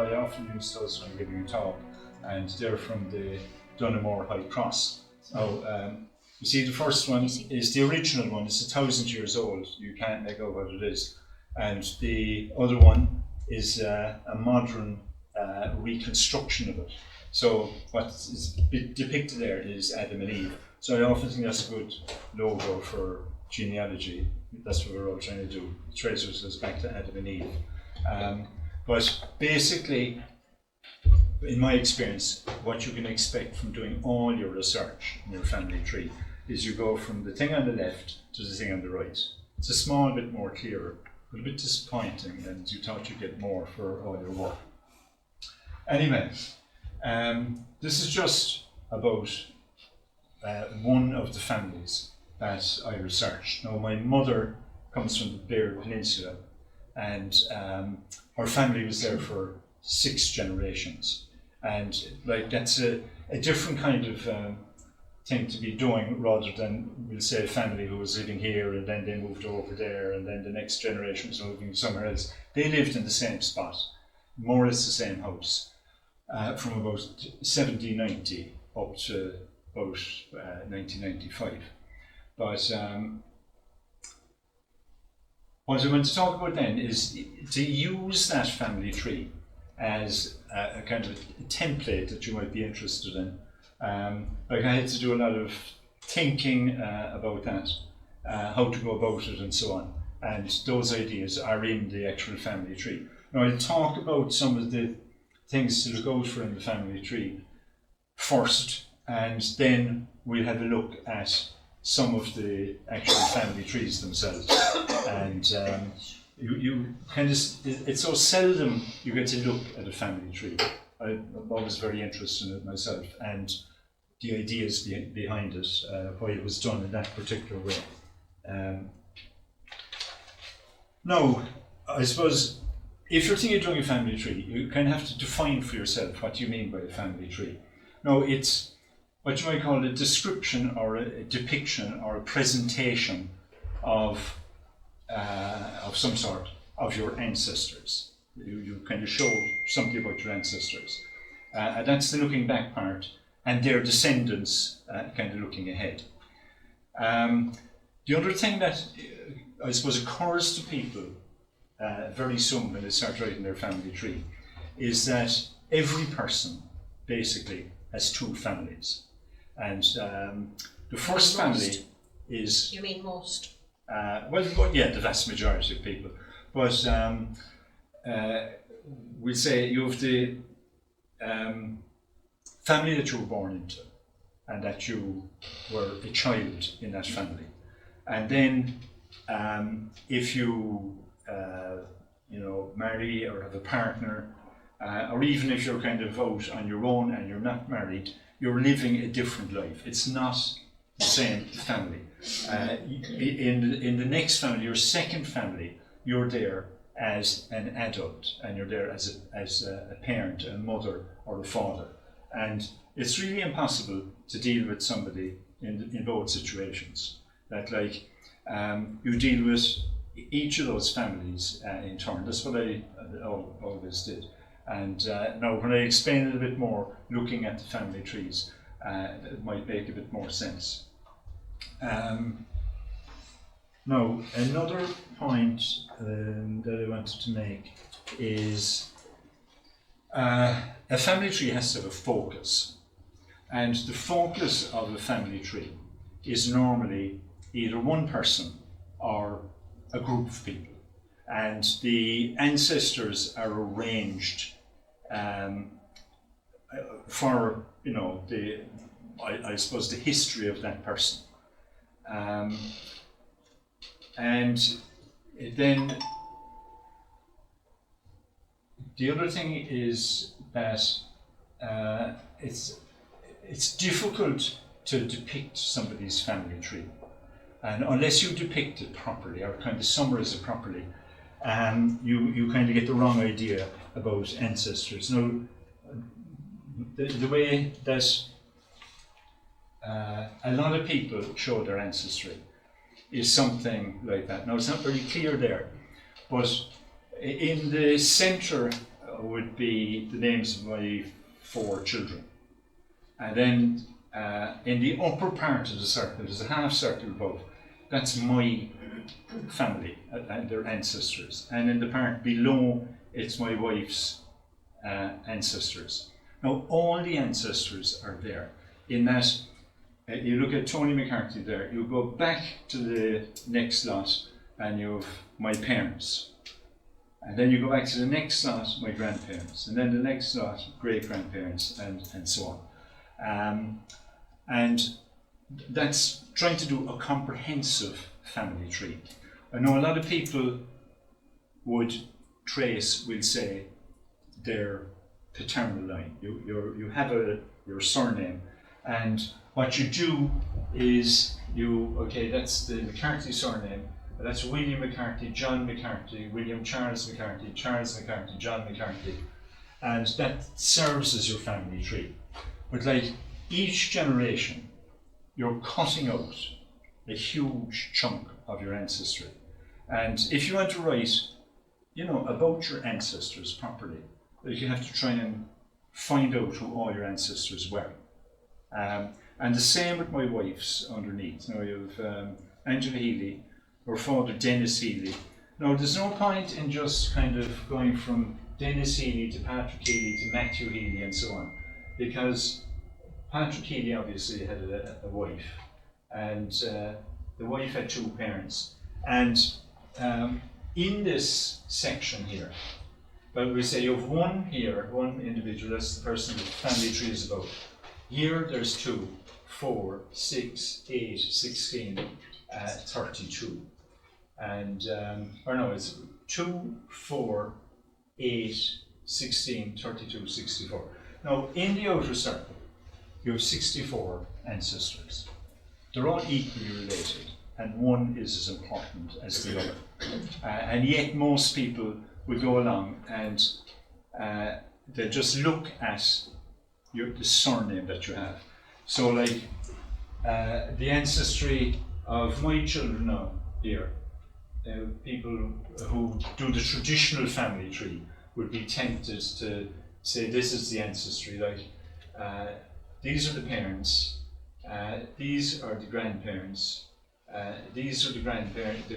I often use those when giving a talk, and they're from the Dunamore High Cross. Now, you see, the first one is the original one. It's 1,000 years old. You can't make out what it is. And the other one is a modern reconstruction of it. So what is depicted there is Adam and Eve. So I often think that's a good logo for genealogy. That's what we're all trying to do. It traces us back to Adam and Eve. But basically, in my experience, what you can expect from doing all your research in your family tree is you go from the thing on the left to the thing on the right. It's a small bit more clearer, but a bit disappointing, and you thought you'd get more for all your work. Anyway, this is just about one of the families that I researched. Now, my mother comes from the Bear Peninsula, and her family was there for 6 generations. And like that's a different kind of thing to be doing, rather than, we'll say, a family who was living here and then they moved over there and then the next generation was moving somewhere else. They lived in the same spot, more or less the same house, from about 1790 up to about 1995. But what I want to talk about then is to use that family tree as a kind of a template that you might be interested in. Like I had to do a lot of thinking about that, how to go about it and so on. And those ideas are in the actual family tree. Now I'll talk about some of the things to look out for in the family tree first, and then we'll have a look at some of the actual family trees themselves. And you kind of, it's so seldom you get to look at a family tree. I'm always very interested in it myself, and the ideas behind it, why it was done in that particular way. Now, I suppose if you're thinking of doing a family tree, you kind of have to define for yourself what you mean by a family tree. Now, it's what you might call a description or a depiction or a presentation of some sort of your ancestors. You kind of show something about your ancestors. That's the looking back part, and their descendants kind of looking ahead. The other thing that I suppose occurs to people very soon when they start writing their family tree is that every person basically has 2 families. And the first family is... You mean most? Well, yeah, the vast majority of people. But we'll say you have the family that you were born into, and that you were a child in that family. And then if you marry or have a partner, or even if you're kind of out on your own and you're not married, you're living a different life. It's not the same family. In the next family, your second family, you're there as an adult, and you're there as a parent, a mother, or a father. And it's really impossible to deal with somebody in both situations. That you deal with each of those families in turn. That's what I always did. And now when I explain it a bit more, looking at the family trees, it might make a bit more sense. Now, another point that I wanted to make is a family tree has to have a focus. And the focus of a family tree is normally either one person or a group of people. And the ancestors are arranged for, I suppose, the history of that person. And then the other thing is that it's difficult to depict somebody's family tree, and unless you depict it properly or kind of summarize it properly, you kind of get the wrong idea about ancestors. Now, the way that a lot of people show their ancestry is something like that. Now, it's not very clear there, but in the center would be the names of my 4 children. And then in the upper part of the circle, there's a half circle above, that's my family and their ancestors. And in the part below, it's my wife's ancestors. Now, all the ancestors are there. In that, you look at Tony McCarthy there, you go back to the next lot and you have my parents. And then you go back to the next lot, my grandparents. And then the next lot, great-grandparents, and so on. And that's trying to do a comprehensive family tree. I know a lot of people would trace, will say, their paternal line. You have your surname, and what you do is that's the McCarthy surname, that's William McCarthy, John McCarthy, William Charles McCarthy, Charles McCarthy, John McCarthy, and that serves as your family tree. But like each generation, you're cutting out a huge chunk of your ancestry. And if you want to write, about your ancestors properly, you have to try and find out who all your ancestors were. And the same with my wife's underneath. Now you have Angela Healy, her father Dennis Healy. Now there's no point in just kind of going from Dennis Healy to Patrick Healy to Matthew Healy and so on, because Patrick Healy obviously had a wife, and the wife had 2 parents. And in this section here, but we say you have one individual, that's the person the family tree is about. Here there's 2, 4, 6, 8, 16, 32. And, it's 2, 4, 8, 16, 32, 64. Now, in the outer circle, you have 64 ancestors. They're all equally related, and one is as important as the other. And yet most people will go along and they just look at the surname that you have. So like the ancestry of my children now here, people who do the traditional family tree would be tempted to say this is the ancestry, like these are the parents, these are the grandparents, these are the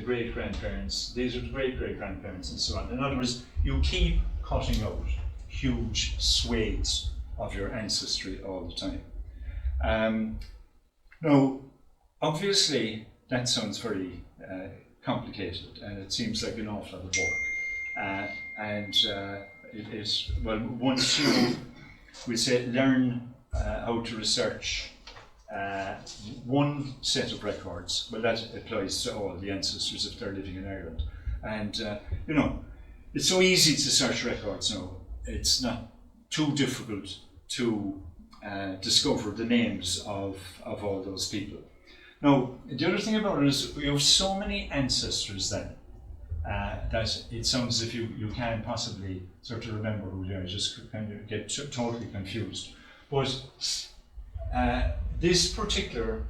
great-grandparents, these are the great-great-grandparents, and so on. In other words, you keep cutting out huge swathes of your ancestry all the time. Now, obviously, that sounds very complicated, and it seems like an awful lot of work. It is, once you, we say, learn how to research one set of records, that applies to all the ancestors if they're living in Ireland. And it's so easy to search records now. It's not too difficult to discover the names of all those people. Now, the other thing about it is we have so many ancestors then that it sounds as if you can't possibly sort of remember who they are, just kind of get totally confused. But this particular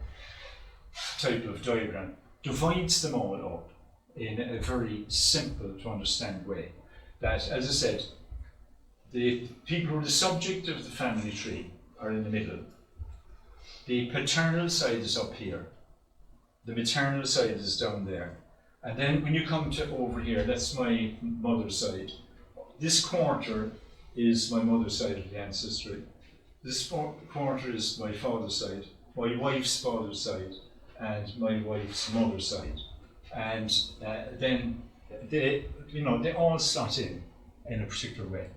type of diagram divides them all up in a very simple to understand way. That, as I said, the people who are the subject of the family tree are in the middle. The paternal side is up here. The maternal side is down there. And then when you come to over here, that's my mother's side. This quarter is my mother's side of the ancestry. This quarter is my father's side, my wife's father's side, and my wife's mother's side. And then they all slot in a particular way.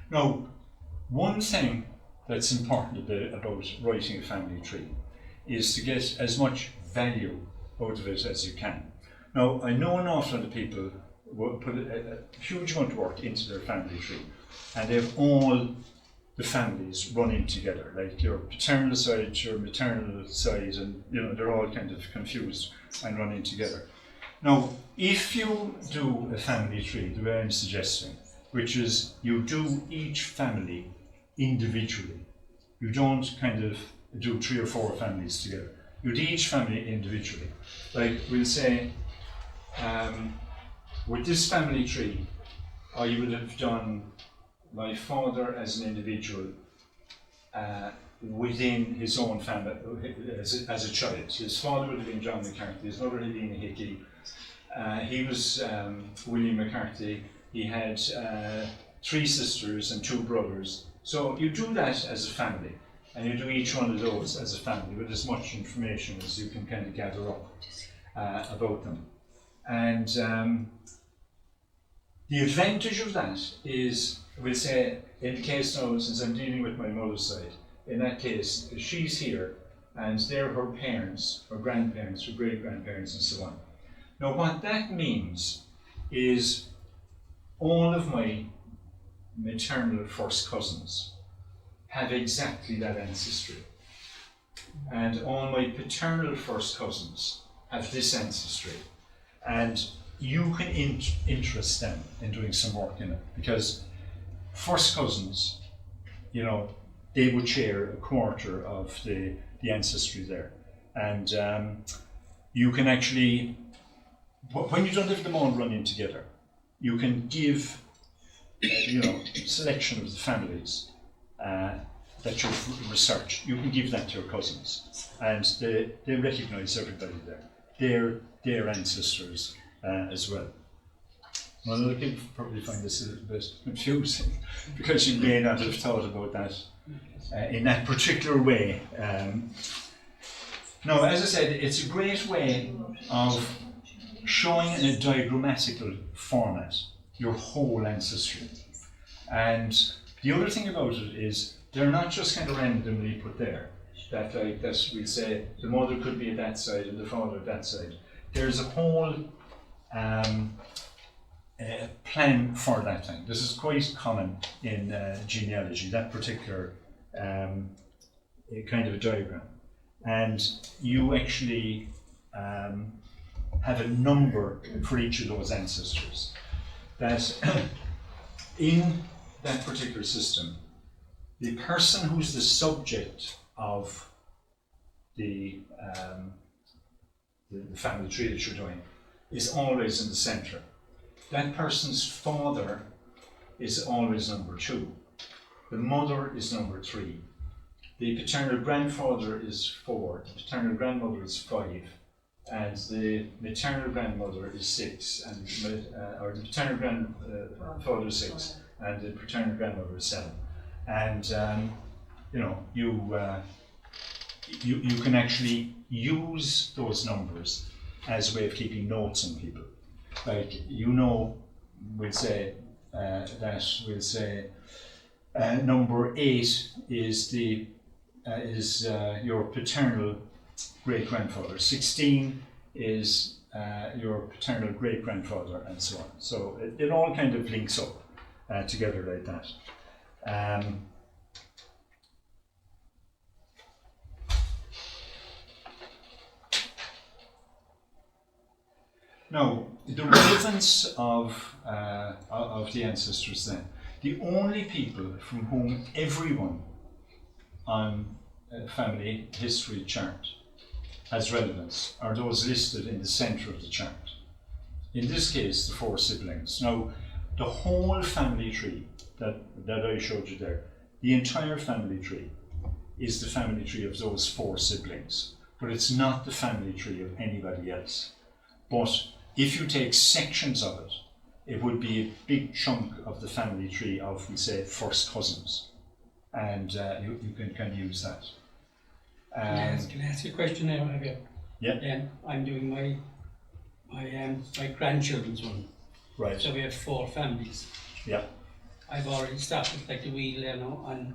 Now, one thing that's important about writing a family tree is to get as much value out of it as you can. Now, I know an awful lot of people will put a huge amount of work into their family tree, and they have all the families running together, like your paternal side, your maternal side, and they're all kind of confused and running together. Now, if you do a family tree, the way I'm suggesting, which is you do each family individually. You don't kind of do 3 or 4 families together. You do each family individually. Like we'll say, with this family tree, I would have done my father as an individual within his own family as a child. His father would have been John McCarthy, his mother had been a Hickey. He was William McCarthy. He had 3 sisters and 2 brothers. So you do that as a family, and you do each one of those as a family with as much information as you can kind of gather up about them. And the advantage of that is, we'll say, in the case now, since I'm dealing with my mother's side, in that case, she's here, and they're her parents, her grandparents, her great-grandparents, and so on. Now, what that means is all of my maternal first cousins have exactly that ancestry. And all my paternal first cousins have this ancestry. And you can interest them in doing some work in it, because first cousins, you know, they would share a quarter of the ancestry there. And you can actually, when you don't have them all running together, you can give, you know, selection of the families that you've researched. You can give that to your cousins, and they recognise everybody there. Their ancestors as well. Well, other people probably find this a little bit confusing because you may not have thought about that in that particular way. Now, as I said, it's a great way of showing in a diagrammatical format your whole ancestry. And the other thing about it is they're not just kind of randomly put there. That we'll say the mother could be at that side and the father at that side. There's a whole plan for that thing. This is quite common in genealogy, that particular kind of a diagram. And you actually have a number for each of those ancestors. That in that particular system, the person who's the subject of the family tree that you're doing is always in the center. That person's father is always number 2. The mother is number 3. The paternal grandfather is 4. The paternal grandmother is 5. And the maternal grandmother is 6. And or the paternal grandfather is 6. And the paternal grandmother is 7. And you know, you can actually use those numbers as a way of keeping notes on people. Like, you know, we'll say number 8 is your paternal great grandfather. 16 is your paternal great grandfather, and so on. So it all kind of links up together like that. Now, the relevance of the ancestors then. The only people from whom everyone on a family history chart has relevance are those listed in the centre of the chart. In this case, the 4 siblings. Now, the whole family tree that I showed you there, the entire family tree is the family tree of those 4 siblings, but it's not the family tree of anybody else. But if you take sections of it, it would be a big chunk of the family tree of, we say, first cousins. And you can kind of use that. Can I ask you a question now? Yeah. I'm doing my grandchildren's one. Right. So we have 4 families. Yeah. I've already started like the wheel on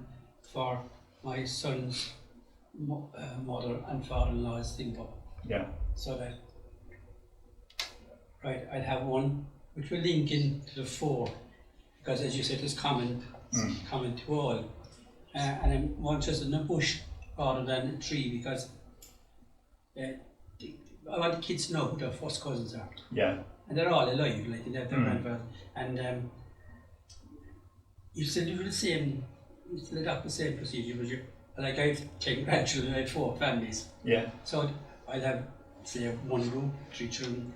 for my son's mother and father-in-law's thing up. Yeah. So that, right, I'd have one which will link into the 4, because as you said, it's common to all. And I'm more interested in a bush rather than a tree, because I want the kids to know who their first cousins are. Yeah. And they're all alive, like their grandfather. And you still do the same, you still adopt the same procedure, but like I have 10 grandchildren, I have 4 families. Yeah. So I'll have, say, 1 group, 3 children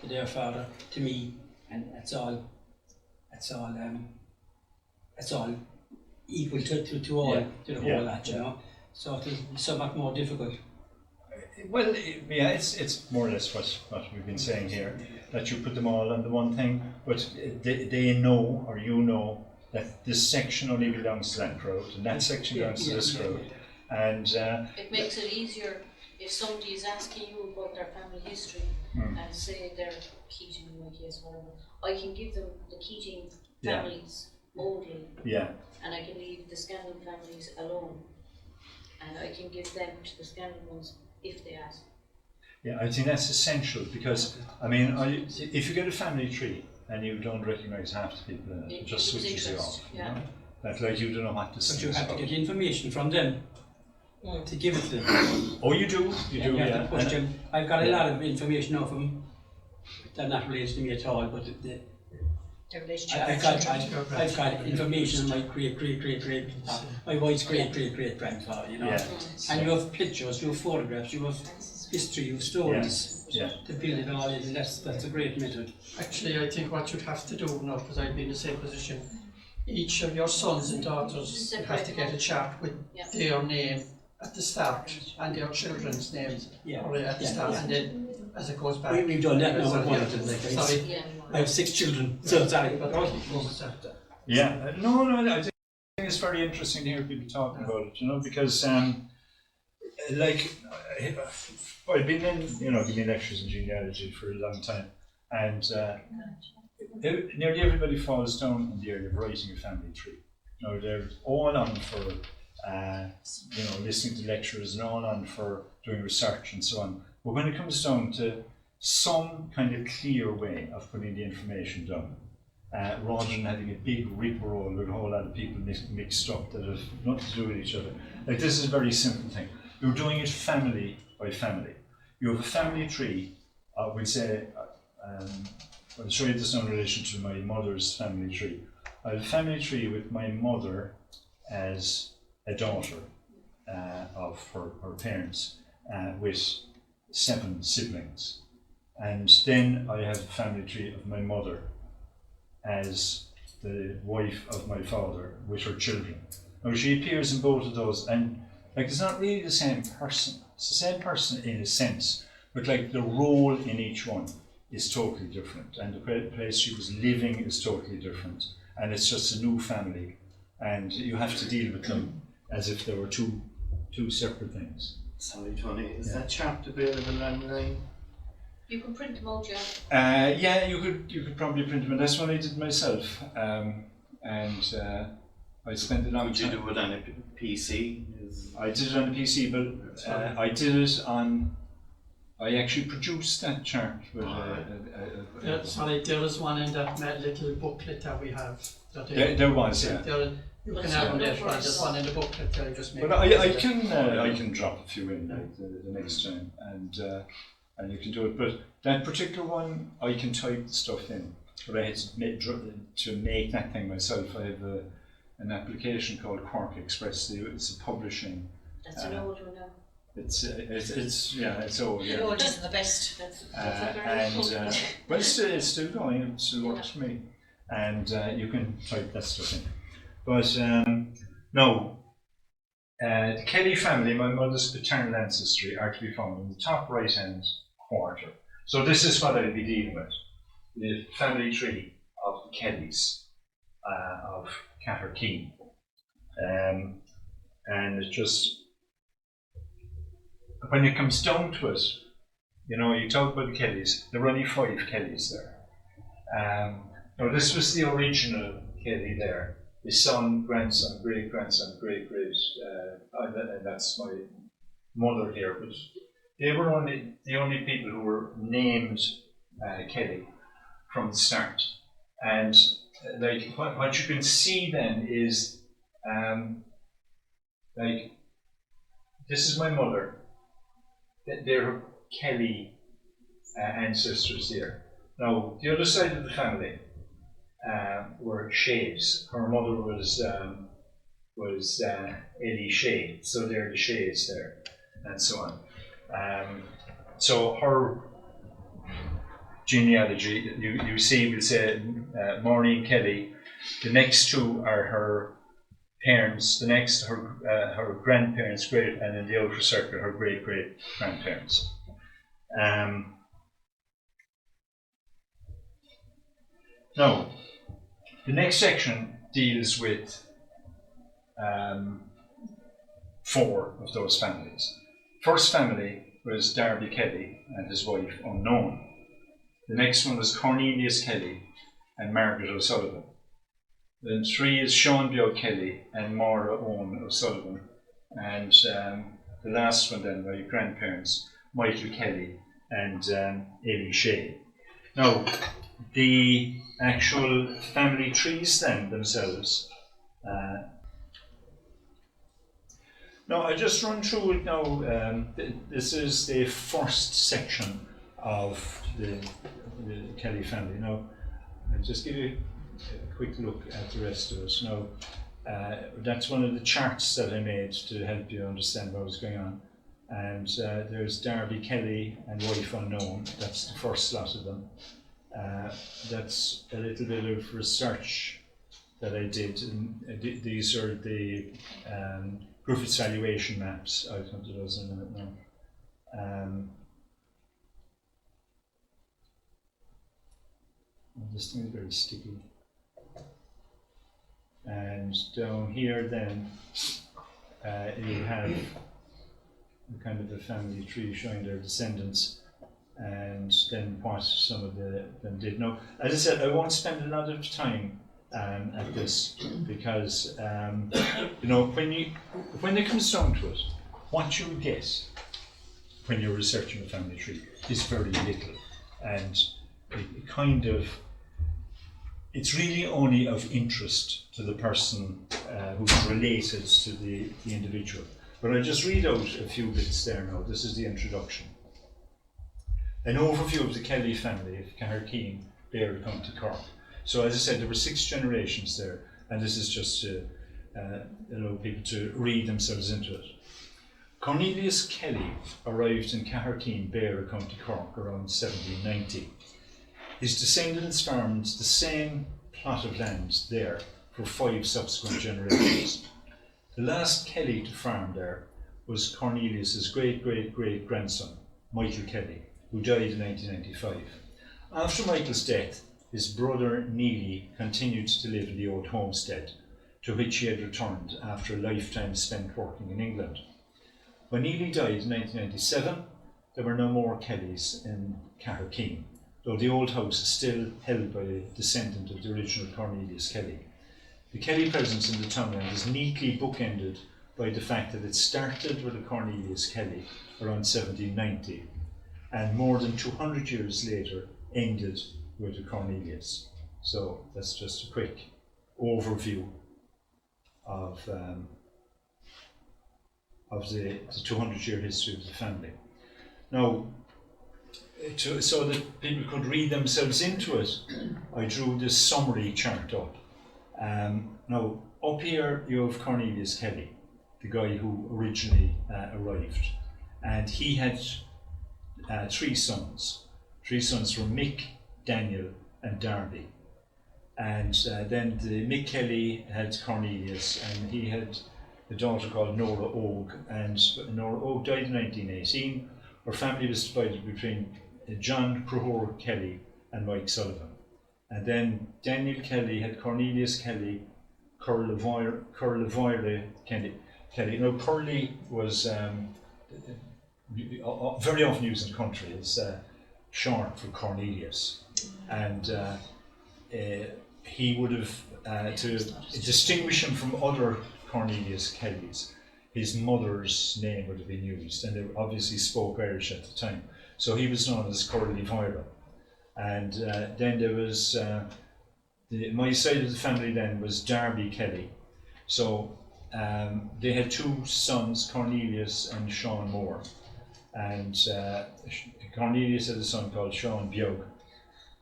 to their father, to me, and that's all it's all equal to all, to the whole lot, you know. So it's somewhat more difficult. Well, yeah, it's more or less what we've been saying here, that you put them all on the one thing, but they know, or you know, that this section only belongs to that crowd, and that section belongs to this crowd. And it makes it easier if somebody is asking you about their family history and say they're Keating in my case, whatever. I can give them the Keating families only, and I can leave the Scanlon families alone, and I can give them to the Scanlon ones if they ask. Yeah, I think that's essential, because I mean, if you get a family tree and you don't recognise half the people in it, it just switches you off. You know? That, like, you don't know what to say. But you have to get information from them to give it to them. Oh, you do? You do, have to push them. I've got a lot of information off them. They're not related to me at all, but I've got information on my great, my wife's great grandfather, you know. And you have pictures, you have photographs, you have history, you have stories to build it all in, and that's a great method. Actually, I think what you'd have to do now, because I'd be in the same position, each of your sons and daughters have to get a chart with their name at the start and their children's names at the start, and then as it goes back. We've done that now. I have 6 children, so sorry. No, I think it's very interesting to hear people talking about it, you know, because like I've been in, you know, giving lectures in genealogy for a long time, and nearly everybody falls down in the area of writing a family tree. You know, they're all on for you know, listening to lectures, and all on for doing research and so on. But when it comes down to some kind of clear way of putting the information down, rather than having a big rigmarole with a whole lot of people mixed up that have nothing to do with each other. Like, this is a very simple thing. You're doing it family by family. You have a family tree, we'll say, I'll show you this now in relation to my mother's family tree. I have a family tree with my mother as a daughter of her parents, with 7 siblings. And then I have a family tree of my mother as the wife of my father with her children. Now, she appears in both of those, and like, it's not really the same person. It's the same person in a sense, but like, the role in each one is totally different, and the place she was living is totally different, and it's just a new family, and you have to deal with them as if they were two separate things. Sorry, Tony, is that chart available online? You can print them out, yeah. Yeah, you could probably print them, and that's what I did myself. And I spent a long time. Did you do it on a PC? I did it on a PC, but I did it on. I actually produced that chart with sorry, there is one in that little booklet that we have. There was, yeah. You can have them there. There's one in the booklet there. Just make. But I can drop a few in the next time, and you can do it. But that particular one, I can type the stuff in. But I had to make that thing myself. I have an application called Quark Express. It's a publishing. That's an old one now. It's old. Yeah. The old isn't the best. But it's still going. It still works for me. And you can type that stuff in. But no, the Kelly family, my mother's paternal ancestry, are to be found in the top right-hand quarter. So this is what I'll be dealing with: the family tree of the Kellys of Caherkeen, and it just, when it comes down to it, you know, you talk about the Kellys. There were only 5 Kellys there. Now, this was the original Kelly there. His son, grandson, great-grandson, and that's my mother here. But they were the only people who were named Kelly from the start. And like, what you can see then is, like, this is my mother. They're Kelly ancestors here. Now, the other side of the family were Shades. Her mother was Ellie Shade, so they're the Shades there, and so on. So genealogy, you see, we'll say Maureen Kelly. The next two are her parents. The next, her grandparents, and in the outer circle, her great grandparents. Now, the next section deals with 4 of those families. First family was Darby Kelly and his wife, unknown. The next one was Cornelius Kelly and Margaret O'Sullivan. Then 3 is Sean Beog Kelly and Maura Owen O'Sullivan. And the last one then, my grandparents, Michael Kelly and Ailey Shea. Now, the actual family trees then themselves. Now, I just run through it now. This is the first section of the Kelly family. Now, I'll just give you a quick look at the rest of it. Now, that's one of the charts that I made to help you understand what was going on. And there's Darby Kelly and wife unknown. That's the first lot of them. That's a little bit of research that I did. And these are the Griffith's valuation maps. I'll come to those in a minute now. This thing is very sticky. And down here then you have a kind of a family tree showing their descendants, and then what some of them did. Now, as I said, I won't spend a lot of time at this because you know, when it comes down to it, what you get when you're researching a family tree is very little, and it kind of, it's really only of interest to the person who's related to the individual. But I'll just read out a few bits there now. This is the introduction. An overview of the Kelly family of Caherkeen, Beara, County Cork. So as I said, there were 6 generations there, and this is just to allow people to read themselves into it. Cornelius Kelly arrived in Caherkeen, Beara, County Cork around 1790. His descendants farmed the same plot of land there for 5 subsequent generations. The last Kelly to farm there was Cornelius's great-great-great-grandson, Michael Kelly, who died in 1995. After Michael's death, his brother Neely continued to live in the old homestead, to which he had returned after a lifetime spent working in England. When Neely died in 1997, there were no more Kellys in Caherkeen, though the old house is still held by a descendant of the original Cornelius Kelly. The Kelly presence in the townland is neatly bookended by the fact that it started with a Cornelius Kelly around 1790, and more than 200 years later ended with a Cornelius. So that's just a quick overview of the 200-year history of the family. Now, so that people could read themselves into it, I drew this summary chart up. Now, up here you have Cornelius Kelly, the guy who originally arrived, and he had 3 sons. 3 sons were Mick, Daniel, and Darby. And then the Mick Kelly had Cornelius, and he had a daughter called Nora Og, and Nora Og died in 1918. Her family was divided between John Crahor Kelly and Mike Sullivan. And then Daniel Kelly had Cornelius Kelly, Curlevoire Kelly. Now, Curly was very often used in the country as short for Cornelius. And he would have, to distinguish him from other Cornelius Kellys, his mother's name would have been used, and they obviously spoke Irish at the time. So he was known as Curlevoire. And then there was, my side of the family then was Darby Kelly. So they had 2 sons, Cornelius and Sean Moore. And Cornelius had a son called Sean Beog,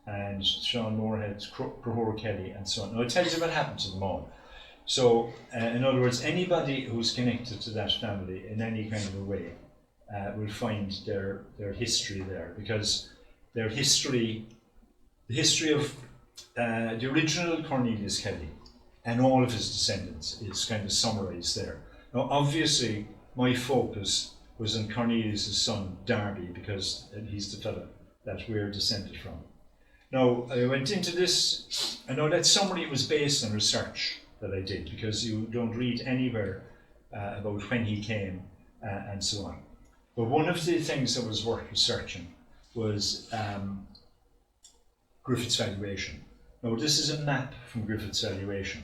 and Sean Moore had Crahor Kelly and so on. Now it tells you what happened to them all. So in other words, anybody who's connected to that family in any kind of a way will find their history there, because their history the history of the original Cornelius Kelly and all of his descendants is kind of summarised there. Now, obviously, my focus was on Cornelius' son Darby, because he's the fellow that we're descended from. Now, I went into this, I know that summary was based on research that I did, because you don't read anywhere about when he came and so on. But one of the things that was worth researching was Griffith's valuation. Now, this is a map from Griffith's valuation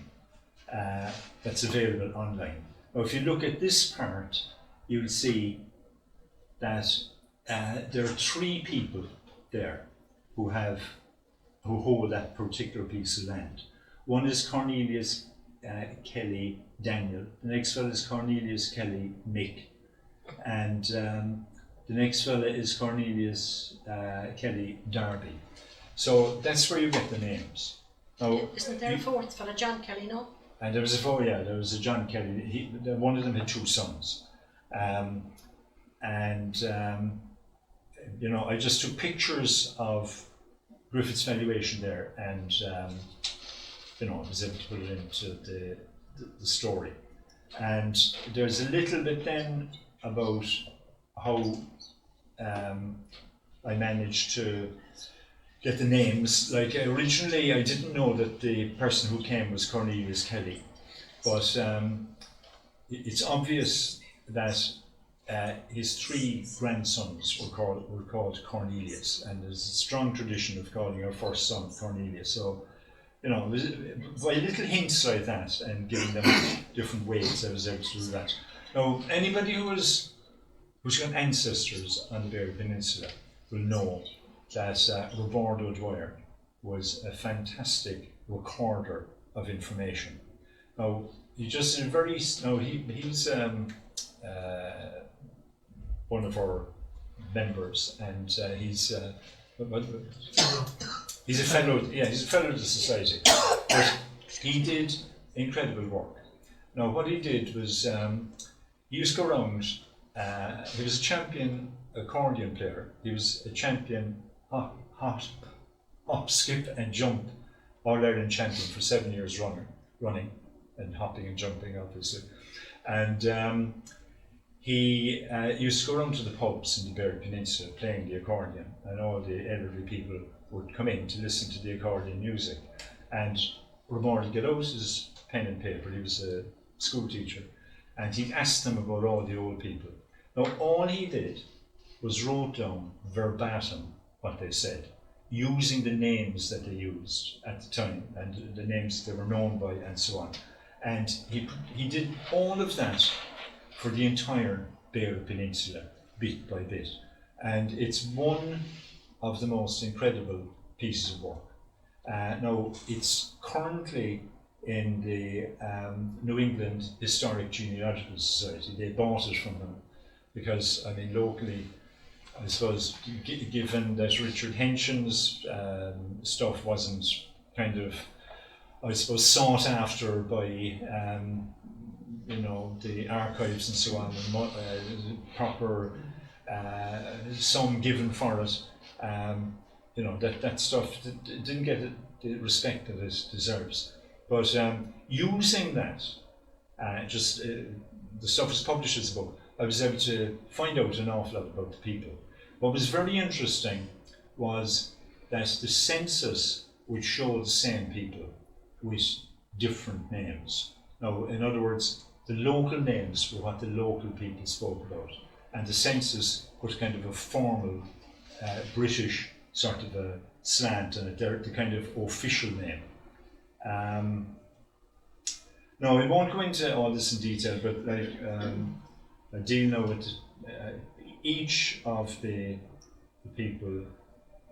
that's available online. Now, if you look at this part, you'll see that there are 3 people there who hold that particular piece of land. One is Cornelius Kelly Daniel, the next fellow is Cornelius Kelly Mick, and the next fellow is Cornelius Kelly Darby. So that's where you get the names. Now, isn't there a 4th fellow, John Kelly, no? and there was there was a John Kelly. One of them had 2 sons, you know, I just took pictures of Griffith's valuation there, and you know, I was able to put it into the story. And there's a little bit then about how I managed to get the names. Like, originally I didn't know that the person who came was Cornelius Kelly, but it's obvious that his 3 grandsons were called Cornelius, and there's a strong tradition of calling our first son Cornelius. So, you know, by little hints like that and giving them different ways, I was able to do that. Now, anybody who's got ancestors on the Berry Peninsula will know that Robert O'Dwyer was a fantastic recorder of information. Now, he's one of our members, and he's a fellow of the society. But he did incredible work. Now, what he did was he used to go around. He was a champion accordion player. He was a champion hop, skip, and jump All-Ireland champion for 7 years running, and hopping and jumping, obviously. And he used to go around to the pubs in the Berry Peninsula playing the accordion, and all the elderly people would come in to listen to the accordion music. And Robert would get out his pen and paper. He was a school teacher, and he'd ask them about all the old people. Now, all he did was wrote down verbatim what they said, using the names that they used at the time and the names they were known by and so on. And he did all of that for the entire Berry Peninsula, bit by bit. And it's one of the most incredible pieces of work. Now, it's currently in the New England Historic Genealogical Society. They bought it from them because, I mean, locally, I suppose, given that Richard Henshin's stuff wasn't kind of, I suppose, sought after by you know, the archives and so on, and proper sum given for it, you know, that stuff didn't get the respect that it deserves. But using that, the stuff was published as a book, I was able to find out an awful lot about the people. What was very interesting was that the census would show the same people with different names. Now, in other words, the local names were what the local people spoke about, and the census put kind of a formal British sort of a slant on it, the kind of official name. Now, I won't go into all this in detail, but like, I deal now with each of the people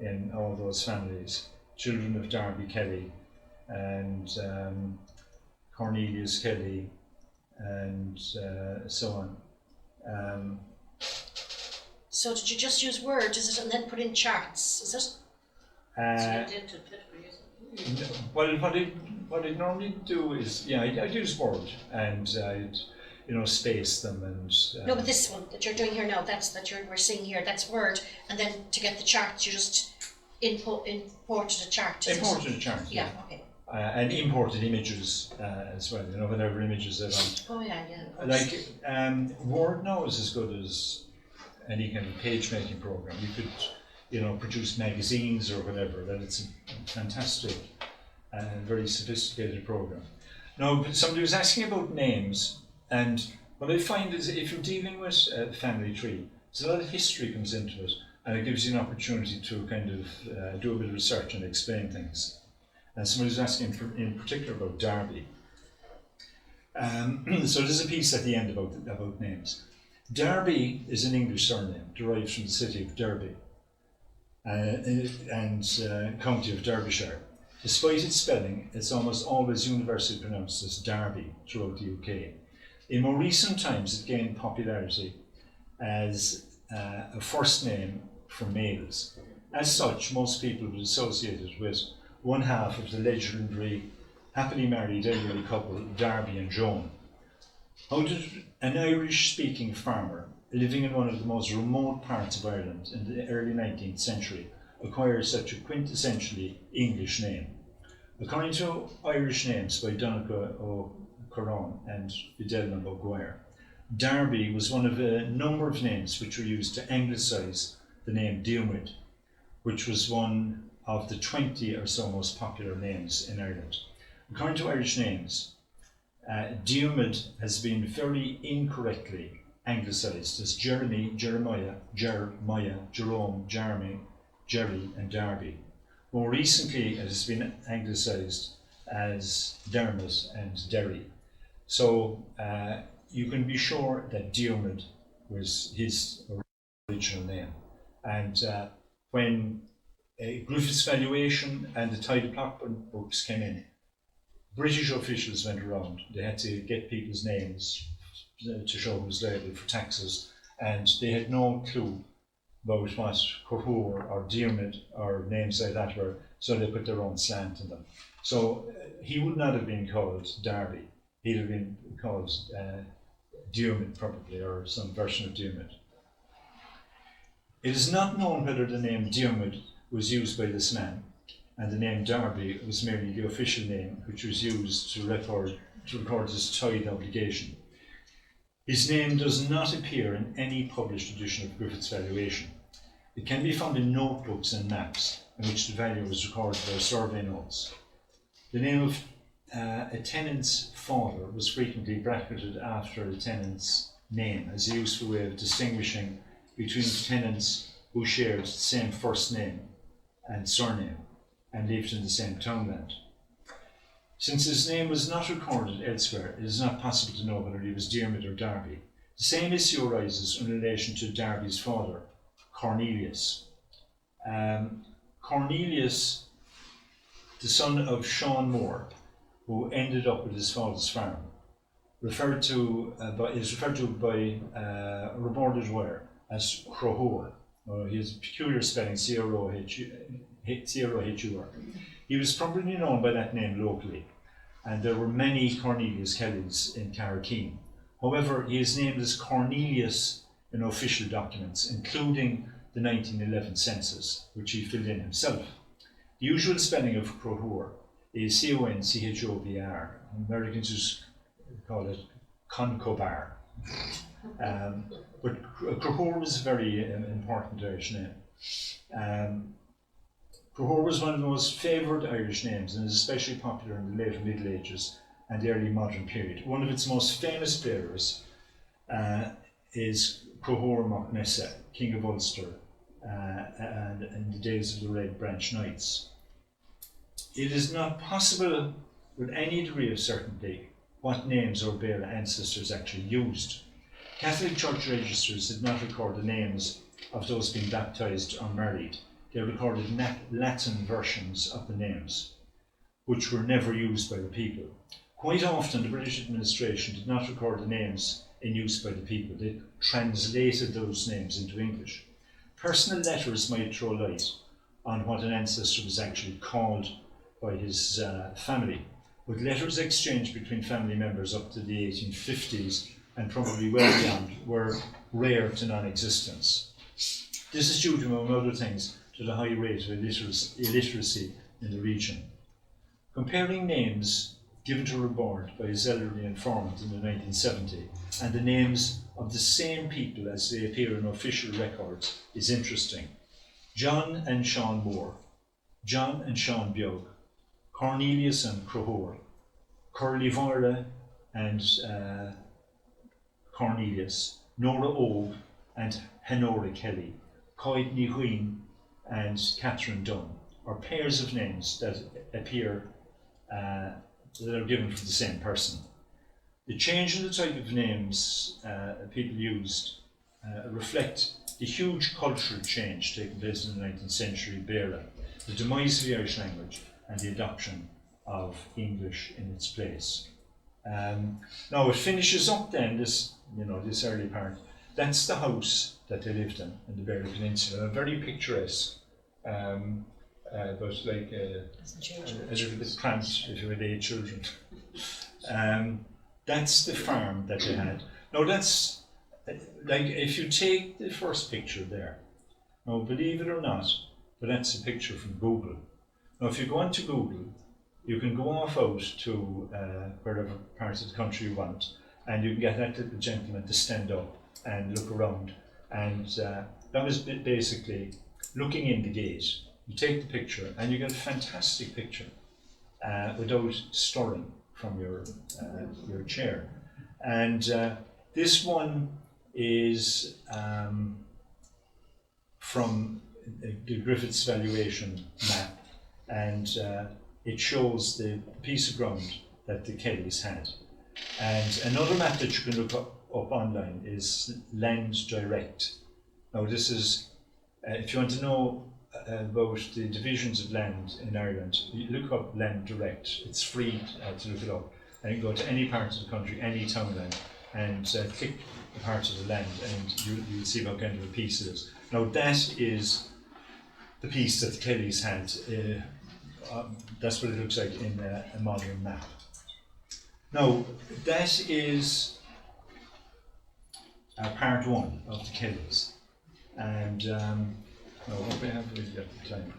in all those families, children of Darby Kelly and Cornelius Kelly and so on. So did you just use words, is it, and then put in charts, is it? So you did to put for you. Well, what I normally do is, I'd use Word, and I'd, you know, space them and... No, but this one that you're doing here now, we're seeing here, that's Word, and then to get the charts, you just imported a chart. Is it? Imported a chart, Yeah. Okay. And imported images as well, you know, whatever images they want. Oh yeah, yeah. Of course. Like Word now is as good as any kind of page making program. You could, you know, produce magazines or whatever. That it's a fantastic and very sophisticated program. Now, somebody was asking about names, and what I find is if you're dealing with a family tree, there's a lot of history comes into it, and it gives you an opportunity to kind of do a bit of research and explain things. And somebody was asking in particular about Derby. So there's a piece at the end about names. Derby is an English surname derived from the city of Derby and county of Derbyshire. Despite its spelling, it's almost always universally pronounced as Derby throughout the UK. In more recent times, it gained popularity as a first name for males. As such, most people would associate it with one half of the legendary happily married elderly couple Darby and Joan. How did an Irish-speaking farmer living in one of the most remote parts of Ireland in the early 19th century acquire such a quintessentially English name? According to Irish names by Donegal O'Corran and Fidelman O'Guire, Darby was one of a number of names which were used to anglicise the name Diarmuid, which was one of the 20 or so most popular names in Ireland. According to Irish names, Diarmuid has been very incorrectly anglicised as Jeremy, Jeremiah, Jerome, Jeremy, Jerry and Darby. More recently, it has been anglicised as Dermot and Derry. So you can be sure that Diarmuid was his original name. And when Griffith's valuation and the Title Block books came in, British officials went around. They had to get people's names to show who was liable for taxes, and they had no clue about what Cohoor or Diarmuid or names like that were, so they put their own slant in them. So he would not have been called Darby. He'd have been called Diarmuid probably, or some version of Diarmuid. It is not known whether the name Diarmuid was used by this man, and the name Darby was merely the official name which was used to record his tithe obligation. His name does not appear in any published edition of Griffith's valuation. It can be found in notebooks and maps in which the value was recorded by survey notes. The name of a tenant's father was frequently bracketed after the tenant's name as a useful way of distinguishing between tenants who shared the same first name and surname and lived in the same townland. Since his name was not recorded elsewhere, it is not possible to know whether he was Diarmuid or Darby. The same issue arises in relation to Darby's father, Cornelius. Cornelius, the son of Sean Moore, who ended up with his father's farm, is referred to by Robert Dwyer as Crohoor. He has peculiar spelling, C-R-O-H-U-R. He was probably known by that name locally, and there were many Cornelius Kellys in Carrickeen. However, he is named as Cornelius in official documents, including the 1911 census, which he filled in himself. The usual spelling of Crohoor is C-O-N-C-H-O-V-R. Americans just call it Concobar. But Crohoor was a very important Irish name. Crohoor was one of the most favoured Irish names and is especially popular in the later Middle Ages and the early modern period. One of its most famous bearers is Crohoor Mac Nessa, King of Ulster, and in the days of the Red Branch Knights. It is not possible with any degree of certainty what names our Beara ancestors actually used. Catholic Church registers did not record the names of those being baptised or married. They recorded Latin versions of the names, which were never used by the people. Quite often, the British administration did not record the names in use by the people. They translated those names into English. Personal letters might throw light on what an ancestor was actually called by his family, but letters exchanged between family members up to the 1850s and probably well beyond were rare to non-existence. This is due to, among other things, to the high rate of illiteracy in the region. Comparing names given to her board by his elderly informant in the 1970 and the names of the same people as they appear in official records is interesting. John and Sean Moore, John and Sean Biog, Cornelius and Crohor, Curlivara and Cornelius, Nora Obe and Henora Kelly, Coid Nihuin and Catherine Dunn, are pairs of names that appear that are given for the same person. The change in the type of names people used reflect the huge cultural change taking place in the 19th century Beara, the demise of the Irish language and the adoption of English in its place. Now it finishes up then this early part. That's the house that they lived in the Beara Peninsula, very picturesque, but like a little bit cramped if you had 8 children. That's the farm that they had. Now that's, like, if you take the first picture there, now believe it or not, but that's a picture from Google. Now if you go onto Google, you can go off out to wherever part of the country you want, and you can get that little gentleman to stand up and look around. And that was basically looking in the gate. You take the picture and you get a fantastic picture without stirring from your chair. And this one is from the Griffiths valuation map, and it shows the piece of ground that the Kellys had. And another map that you can look up online is Land Direct. Now this is, if you want to know about the divisions of land in Ireland, you look up Land Direct. It's free to look it up. And you can go to any part of the country, any townland, and click the part of the land, and you'll see what kind of a piece it is. Now that is the piece that the Kellys had. That's what it looks like in a modern map. Now that is part 1 of the Kellys, and what we have really got the time.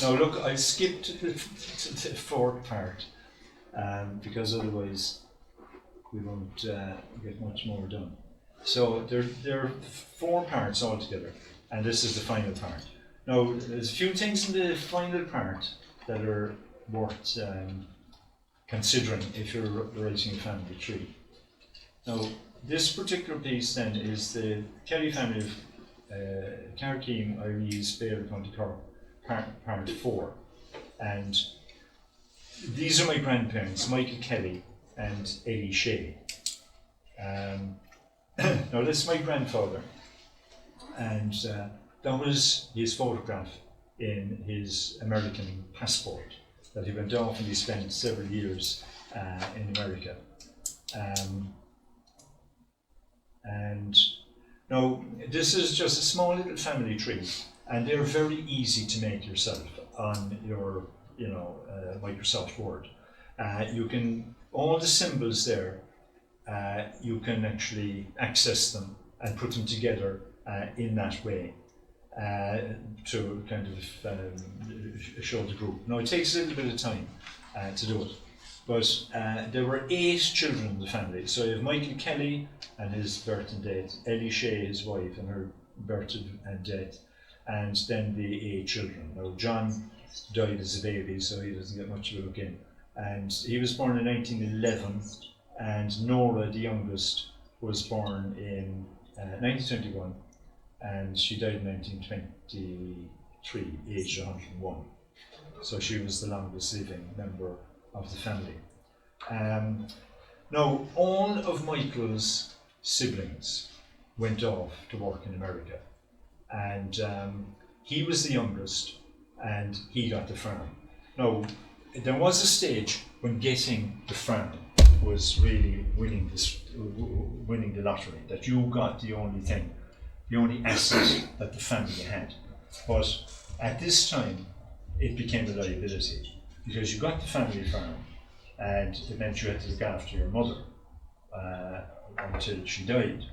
Now look, I skipped to the 4th part because otherwise we won't get much more done. So there are 4 parts altogether, and this is the final part. Now there's a few things in the final part that are worth considering if you're writing a family tree. Now this particular piece then is the Kelly family of Carkeem, Iree's, Beara, County Cork, part 4. And these are my grandparents, Michael Kelly and Eddie Shea. Now this is my grandfather, and that was his photograph in his American passport that he went off and he spent several years in America. And now this is just a small little family tree, and they're very easy to make yourself on your Microsoft Word. You can, all the symbols there, you can actually access them and put them together in that way to kind of show the group. Now it takes a little bit of time to do it, but there were 8 children in the family. So you have Michael Kelly and his birth and death, Ellie Shea, his wife, and her birth and death, and then the 8 children. Now John died as a baby, so he doesn't get much of a look in. And he was born in 1911, and Nora, the youngest, was born in 1921, and she died in 1923, aged 101. So she was the longest living member of the family. Now, all of Michael's siblings went off to work in America, and he was the youngest, and he got the farm. Now, there was a stage when getting the farm was really winning the lottery, that you got the only thing, the only asset that the family had. But at this time, it became a liability, because you got the family farm, and it meant you had to look after your mother until she died.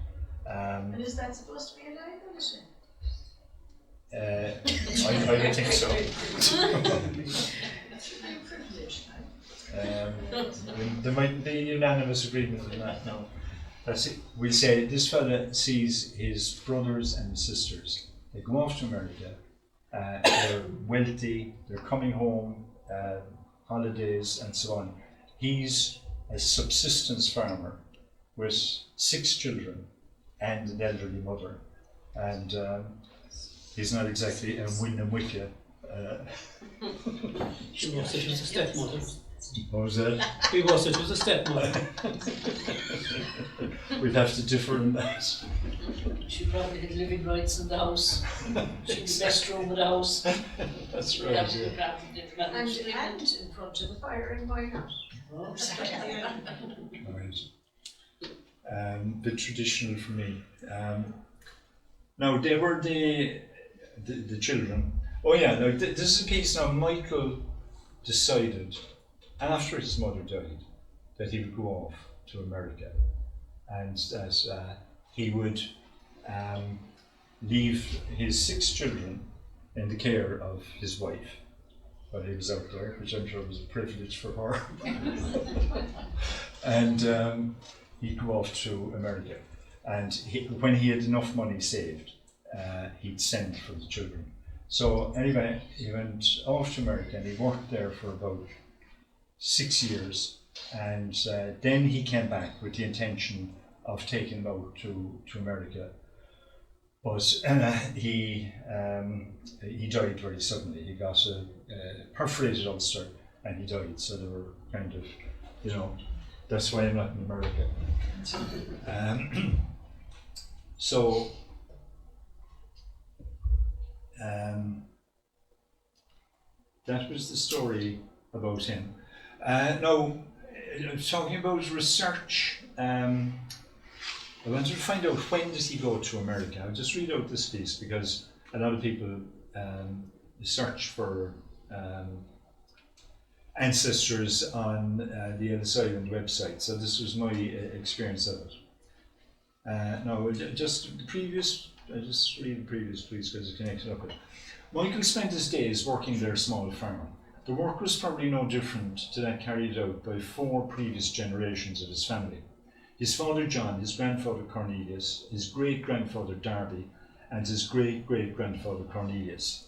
And is that supposed to be a liability? I don't think so. There might be unanimous agreement on that now. That's it. We'll say this fella sees his brothers and sisters. They go off to America. They're wealthy. They're coming home, holidays and so on. He's a subsistence farmer with 6 children and an elderly mother, and he's not exactly a win and with you. She was it was a stepmother. What was that? We was it was a stepmother. We'd have to differ in that. She probably had living rights in the house. She had the best room in the house. That's Yeah, right. she Yeah. probably did manage to live And in front of the fire in my house. Right. Bit traditional for me. Now they were the children. Oh yeah. Now this is a piece. Now Michael decided after his mother died that he would go off to America, and that he would leave his 6 children in the care of his wife while he was out there, which I'm sure was a privilege for her. And he'd go off to America. And when he had enough money saved, he'd send for the children. So anyway, he went off to America and he worked there for about 6 years. And then he came back with the intention of taking them out to America. But he died very suddenly. He got a perforated ulcer and he died. So they were kind of, that's why I'm not in America. That was the story about him. Now, talking about research, I wanted to find out when did he go to America. I'll just read out this piece because a lot of people search for ancestors on the Ellis Island website. So this was my experience of it. Now, just read the previous please because it connects up with it. Michael spent his days working their small farm. The work was probably no different to that carried out by 4 previous generations of his family. His father John, his grandfather Cornelius, his great-grandfather Darby, and his great-great-grandfather Cornelius.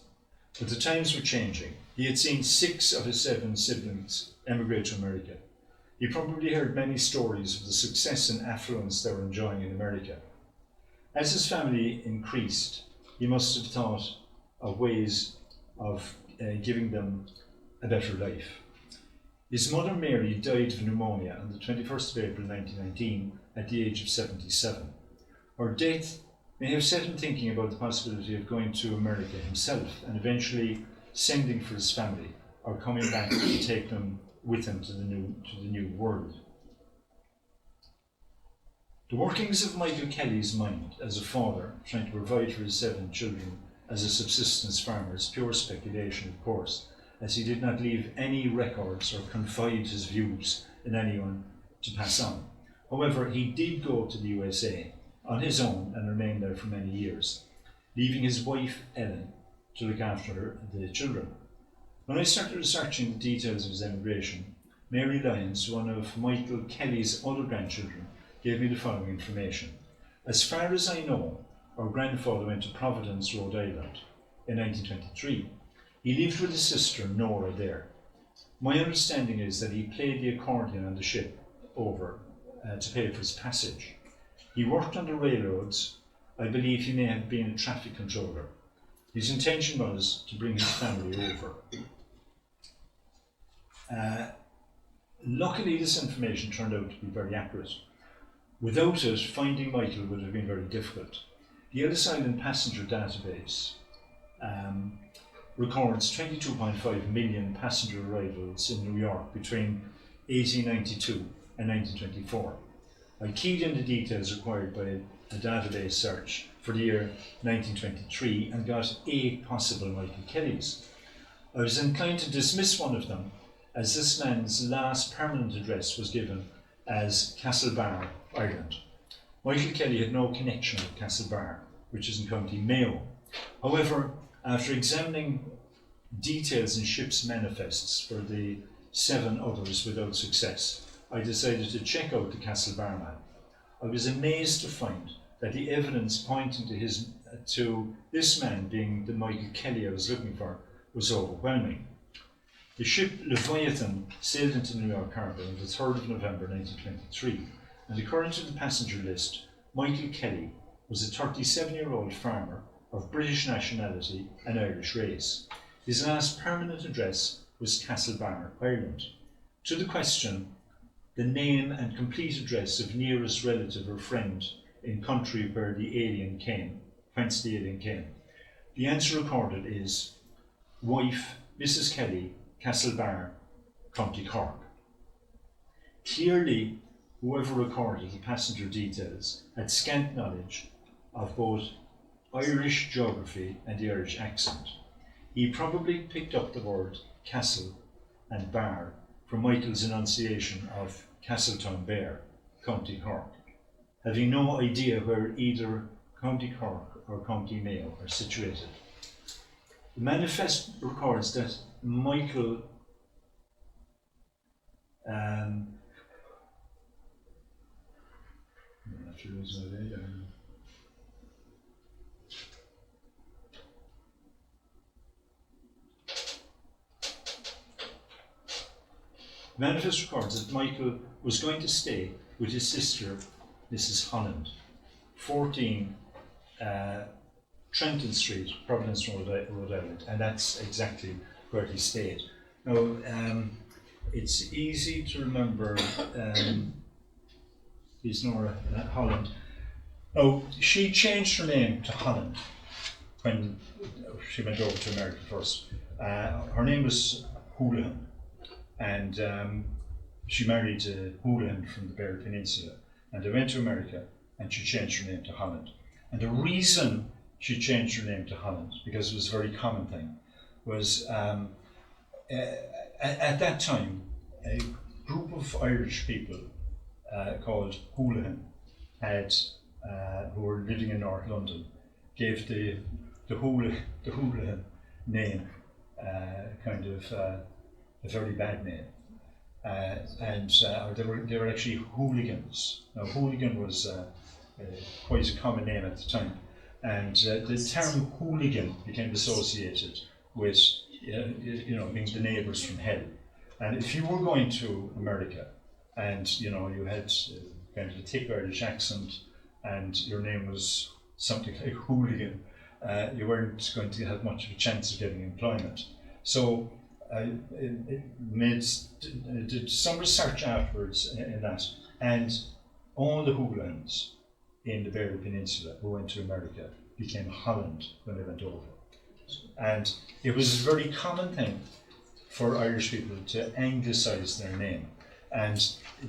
But the times were changing. He had seen 6 of his 7 siblings emigrate to America. He probably heard many stories of the success and affluence they were enjoying in America. As his family increased, he must have thought of ways of giving them a better life. His mother Mary died of pneumonia on the 21st of April 1919 at the age of 77. Her death may have set him thinking about the possibility of going to America himself and eventually sending for his family or coming back to take them with him to the new world. The workings of Michael Kelly's mind as a father trying to provide for his 7 children as a subsistence farmer is pure speculation, of course, as he did not leave any records or confide his views in anyone to pass on. However, he did go to the USA on his own and remained there for many years, leaving his wife Ellen to look after the children. When I started researching the details of his emigration, Mary Lyons, one of Michael Kelly's other grandchildren, gave me the following information. As far as I know, our grandfather went to Providence, Rhode Island in 1923. He lived with his sister Nora there. My understanding is that he played the accordion on the ship over to pay for his passage. He worked on the railroads. I believe he may have been a traffic controller. His intention was to bring his family over. Luckily, this information turned out to be very accurate. Without it, finding Michael would have been very difficult. The Ellis Island passenger database records 22.5 million passenger arrivals in New York between 1892 and 1924. I keyed in the details required by a database search for the year 1923 and got 8 possible Michael Kellys. I was inclined to dismiss one of them, as this man's last permanent address was given as Castlebar, Ireland. Michael Kelly had no connection with Castlebar, which is in County Mayo. However, After examining details in ship's manifests for the 7 others without success, I decided to check out the Castlebar man. I was amazed to find that the evidence pointing to this man being the Michael Kelly I was looking for was overwhelming. The ship Leviathan sailed into New York Harbour on the 3rd of November 1923, and according to the passenger list, Michael Kelly was a 37-year-old farmer of British nationality and Irish race. His last permanent address was Castlebar, Ireland. To the question, the name and complete address of nearest relative or friend in country where the alien came, whence the alien came, the answer recorded is wife, Mrs. Kelly, Castlebar, County Cork. Clearly, whoever recorded the passenger details had scant knowledge of both Irish geography and the Irish accent. He probably picked up the word castle and bar from Michael's enunciation of Castletownbere, County Cork, having no idea where either County Cork or County Mayo are situated. The manifest records that Michael Manifest records that Michael was going to stay with his sister, Mrs. Holland, 14 Trenton Street, Providence, Rhode Island, and that's exactly where he stayed. Now, it's easy to remember his Nora Holland. Oh, she changed her name to Holland when she went over to America first. Her name was Houlihan, and she married Houlihan from the Beara Peninsula, and they went to America, and she changed her name to Holland. And the reason she changed her name to Holland, because it was a very common thing, was at that time, a group of Irish people called Houlihan who were living in North London, gave the Houlihan name kind of a very bad name. And they were actually hooligans. Now, hooligan was quite a common name at the time, and the term hooligan became associated with being the neighbours from hell. And if you were going to America, and you had kind of a thick Irish accent, and your name was something like hooligan, you weren't going to have much of a chance of getting employment. So I did some research afterwards in that, and all the Hooligans in the Beara Peninsula who went to America became Holland when they went over. And it was a very common thing for Irish people to anglicise their name. And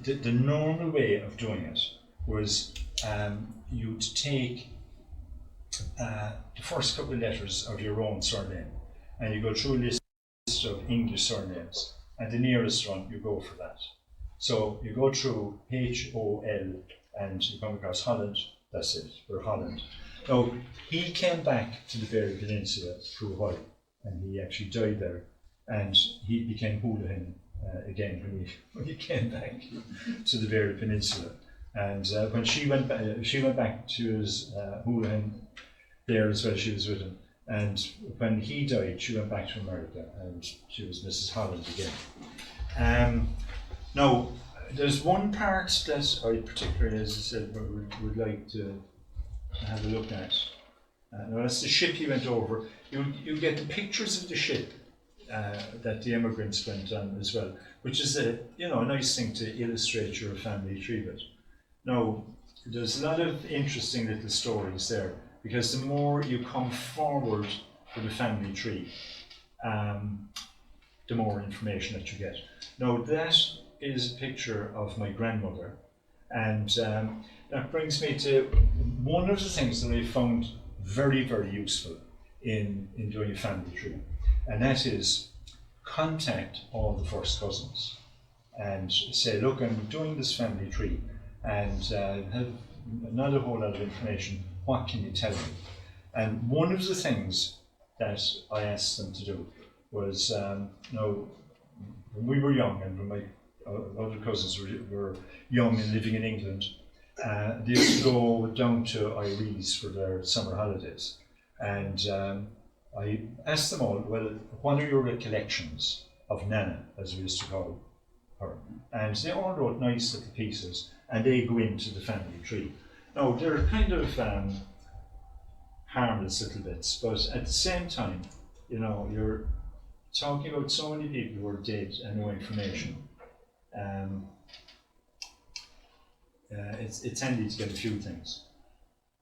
the normal way of doing it was you'd take the first couple of letters of your own surname, and you go through a list of English surnames, and the nearest one you go for that. So you go through H-O-L and you come across Holland, that's it, we're Holland. Now, he came back to the Beara Peninsula for a while, and he actually died there, and he became Houlihan again when he came back to the Beara Peninsula. And when she went back to his Houlihan there as well, she was with him. And when he died, she went back to America, and she was Mrs. Holland again. Now, there's one part that I particularly, as I said, would like to have a look at. Now, that's the ship he went over. You get the pictures of the ship that the immigrants went on as well, which is a nice thing to illustrate your family tree with. Now, there's a lot of interesting little stories there, because the more you come forward for the family tree, the more information that you get. Now, that is a picture of my grandmother, and that brings me to one of the things that I found very, very useful in doing a family tree, and that is contact all the first cousins and say, look, I'm doing this family tree, and have not a whole lot of information. What can you tell me? And one of the things that I asked them to do was, when we were young and when my other cousins were young and living in England, they used to go down to Iree's for their summer holidays. And I asked them all, well, what are your recollections of Nana, as we used to call her? And they all wrote nice little pieces, and they go into the family tree. Now, they're kind of harmless little bits, but at the same time, you're talking about so many people who are dead and no information. It's handy to get a few things.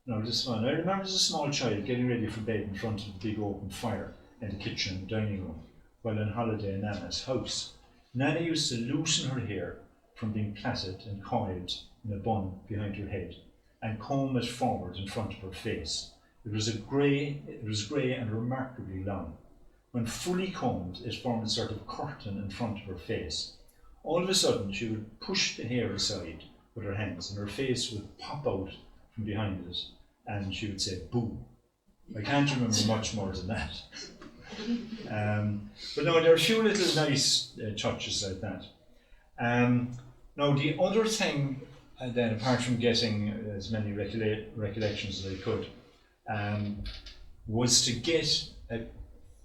Now, this one, I remember as a small child getting ready for bed in front of the big open fire in the kitchen and dining room while on holiday in Nana's house. Nana used to loosen her hair from being plaited and coiled in a bun behind her head and comb it forward in front of her face. It was grey and remarkably long. When fully combed, it formed a sort of curtain in front of her face. All of a sudden, she would push the hair aside with her hands, and her face would pop out from behind it, and she would say, "Boo." I can't remember much more than that. But no, there are a few little nice touches like that. Now, the other thing, then, apart from getting as many recollections as I could, was to get a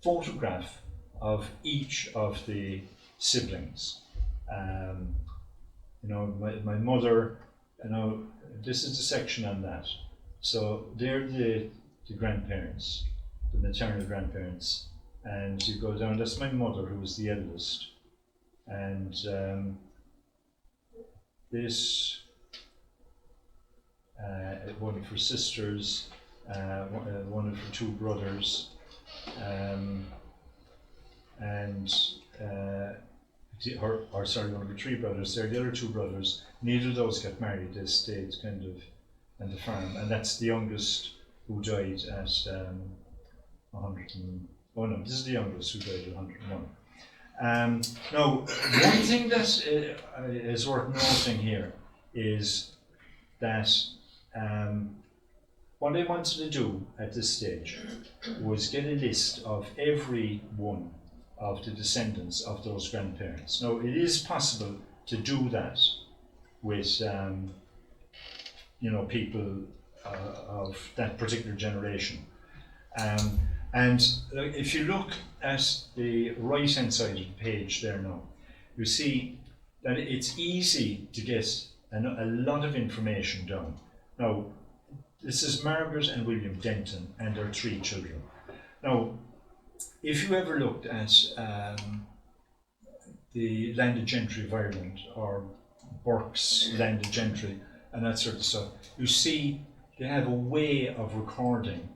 photograph of each of the siblings. My mother, this is the section on that. So they're the grandparents, the maternal grandparents, and you go down, that's my mother, who was the eldest. And this, one of her sisters, one of her two brothers, one of her three brothers. They're the other two brothers. Neither of those got married. They stayed kind of on the farm, and that's the youngest who died at 100. This is the youngest who died at 101. Now, one thing that is worth noting here is that what I wanted to do at this stage was get a list of every one of the descendants of those grandparents. Now, it is possible to do that with people of that particular generation. And if you look at the right-hand side of the page there now, you see that it's easy to get a lot of information down. Now, this is Margaret and William Denton and their 3 children. Now, if you ever looked at the landed gentry of Ireland, or Burke's landed gentry and that sort of stuff, you see they have a way of recording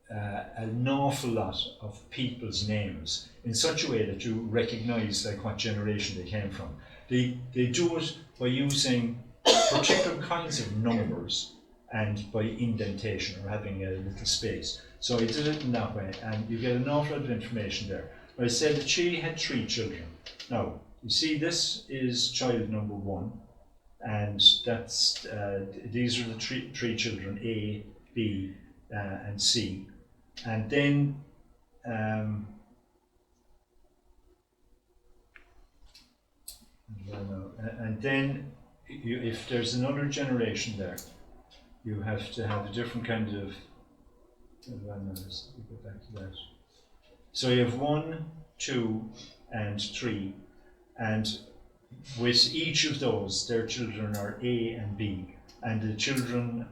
an awful lot of people's names in such a way that you recognise like what generation they came from. They do it by using particular kinds of numbers and by indentation, or having a little space. So I did it in that way, and you get an awful lot of information there. But I said that she had 3 children. Now, you see, this is child number 1, and that's these are the three children, A, B, and C. And then if there's another generation there, you have to have a different kind of. Let's go back to that. So you have 1, 2, and 3, and with each of those, their children are A and B, and the children,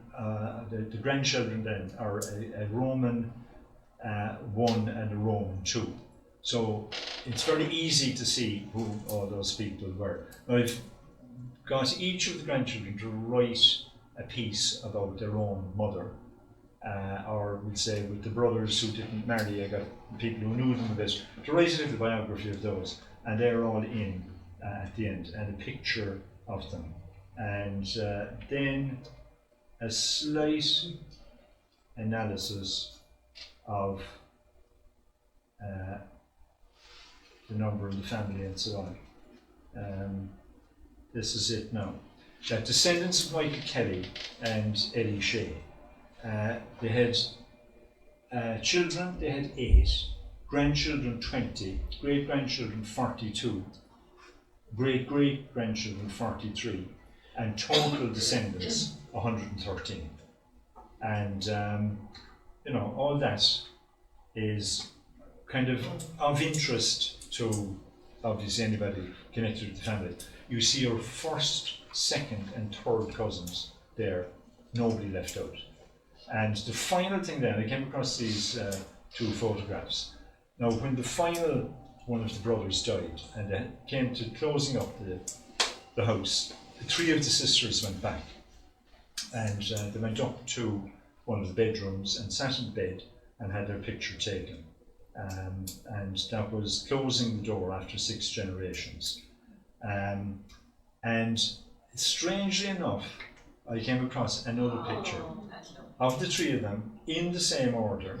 the grandchildren then are a Roman 1 and a Roman 2. So it's very easy to see who all those people were. Now, I've got each of the grandchildren to write a piece about their own mother, or we'll say with the brothers who didn't marry, I got people who knew them a bit, to write a little biography of those, and they're all in at the end, and a picture of them. And then a slight analysis of the number of the family and so on. This is it now. That descendants of Michael Kelly and Eddie Shea, they had children, they had 8, grandchildren 20, great-grandchildren 42, great-great-grandchildren 43, and total descendants 113. And all that is kind of interest to obviously anybody connected with the family. You see your first, second and third cousins there, nobody left out. And the final thing then, I came across these 2 photographs. Now when the final one of the brothers died and they came to closing up the house, the 3 of the sisters went back and they went up to one of the bedrooms and sat in bed and had their picture taken. And that was closing the door after 6 generations. And strangely enough, I came across another picture of the 3 of them in the same order,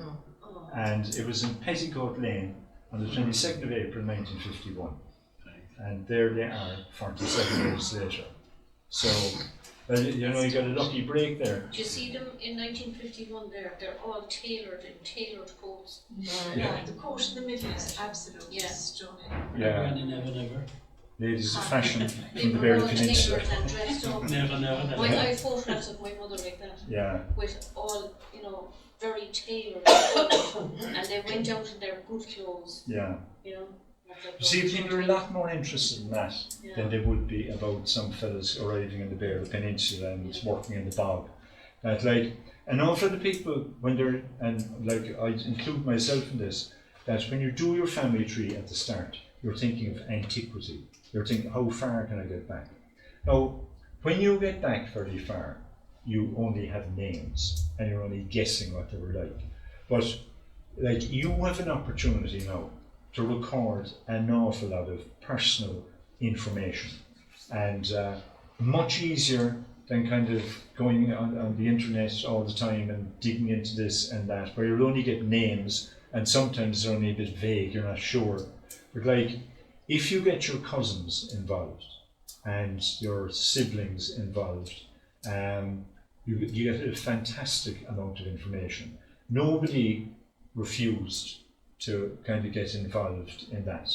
and it was in Petticoat Lane on the 22nd of April 1951. And there they are 47 years later. So, you got a lucky break there. Do you see them in 1951 there? They're all tailored in tailored coats. Yeah, the coat in the middle is absolutely stunning. Yeah. Never, never. Ladies of fashion They from the were Bear all Peninsula. tailored and dressed up. Never. I have photographs of my mother like that. Yeah. With all, very tailored clothes. And they went out in their good clothes. Yeah. Like See, people are a lot more interested in that Yeah. than they would be about some fellas arriving in the Bear Peninsula and working in the bog. That an awful lot of people, when they're, and I include myself in this, that when you do your family tree at the start, you're thinking of antiquity. You're thinking, how far can I get back? Now, when you get back very far, you only have names and you're only guessing what they were like. But you have an opportunity now to record an awful lot of personal information, and much easier than kind of going on the internet all the time and digging into this and that, where you'll only get names and sometimes they're only a bit vague, you're not sure. But if you get your cousins involved and your siblings involved, you get a fantastic amount of information. Nobody refused to kind of get involved in that.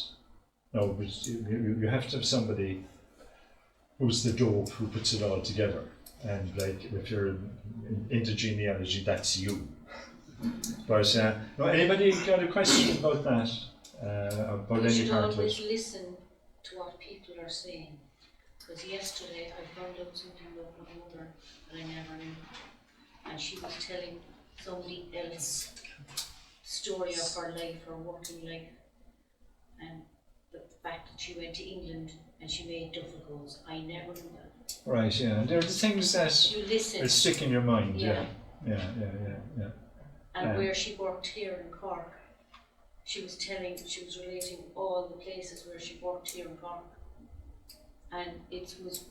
No, but you have to have somebody who's the dope who puts it all together. And if you're into genealogy, that's you. But anybody got a question about that? About You any should part of always it? listen to what people are saying. Because yesterday I found out something about my mother that I never knew. And she was telling somebody else story of her life, her working life, and the fact that she went to England and she made duffel coats. I never knew that. Right, yeah. There are the things that You listen. will stick in your mind, Yeah. Yeah. And where she worked here in Cork, she was relating all the places where she worked here in Cork. And it was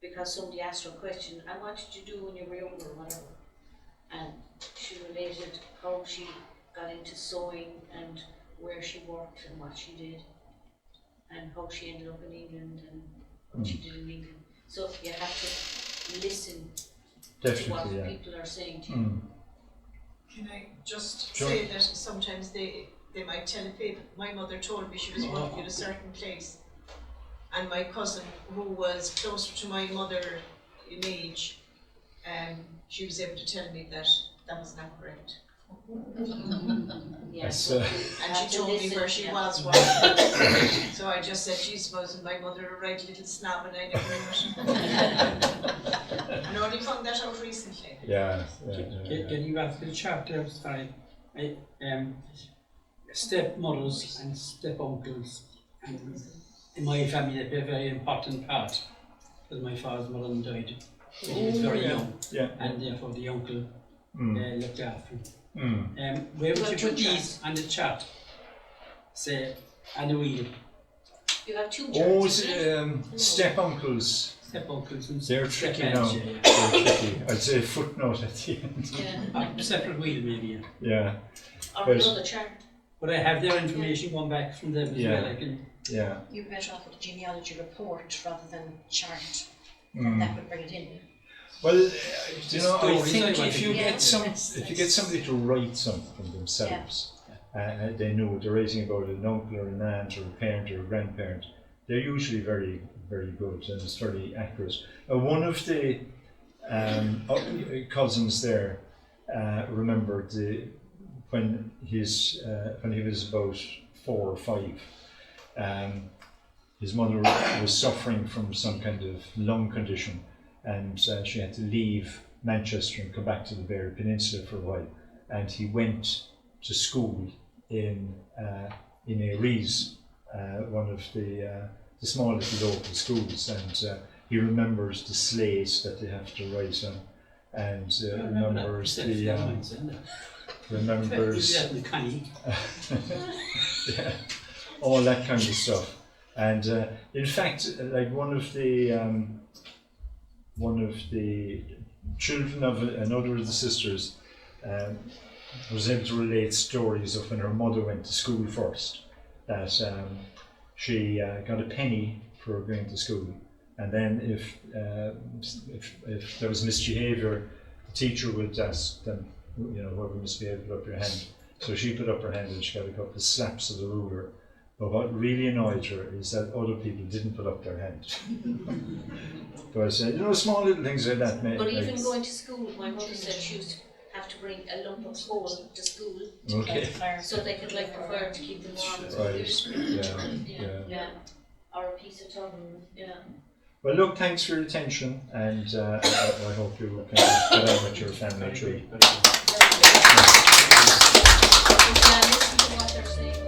because somebody asked her a question, and what did you do when you were younger or whatever? And she related how she got into sewing and where she worked and what she did and how she ended up in England and what she did in England. So you have to listen to what people are saying to you. Can I just Sure. say that sometimes they might tell a fib. My mother told me she was working at a certain place, and my cousin, who was closer to my mother in age, she was able to tell me that that was not correct. Yeah, That's, so And she told me where she was. So I just said, geez, wasn't my mother a right little snob and I never knew it. And I only found that out recently. Yeah. Getting back to the chapter, sorry, stepmothers and step uncles, and in my family they play a very important part, because my father's mother died when he was very young, and therefore the uncle looked after him. Where would you put these on the chart? Say, on the wheel. you have two Oh, charts. step uncles. Step uncles and They're step tricky aunts, now. yeah. They're tricky. I'd say a footnote at the end. Yeah. Separate wheel maybe, Yeah. Or But- another chart. but I have their information going back from them as well. I can. Yeah. You're better off with a genealogy report rather than chart. Mm. That would bring it in. Well, It's Do you the know, I stories think want if to you hear. get somebody to write something themselves, they know they're writing about an uncle or an aunt or a parent or a grandparent, they're usually very, very good and it's very accurate. One of the cousins there remembered when he was about 4 or 5. His mother was suffering from some kind of lung condition, and she had to leave Manchester and come back to the Beara Peninsula for a while. And he went to school in Aries, one of the small little local schools, and he remembers the slate that they have to write on, and remembers yeah, all that kind of stuff. And in fact, like one of the children of another of the sisters was able to relate stories of when her mother went to school first, that she got a penny for going to school, and then if there was misbehaviour, the teacher would ask them, whoever misbehaved, put up your hand. So she put up her hand and she got a couple of slaps of the ruler. But what really annoyed her is that other people didn't put up their hand. But small little things like that. But even going to school, my mother said she used to have to bring a lump of coal to school to light the fire, so they could light the fire to keep them warm. Right. Yeah. Or a piece of tongue. Yeah. Well, look, thanks for your attention, and I hope you can get on with your family tree. Yeah, listen to what they're saying.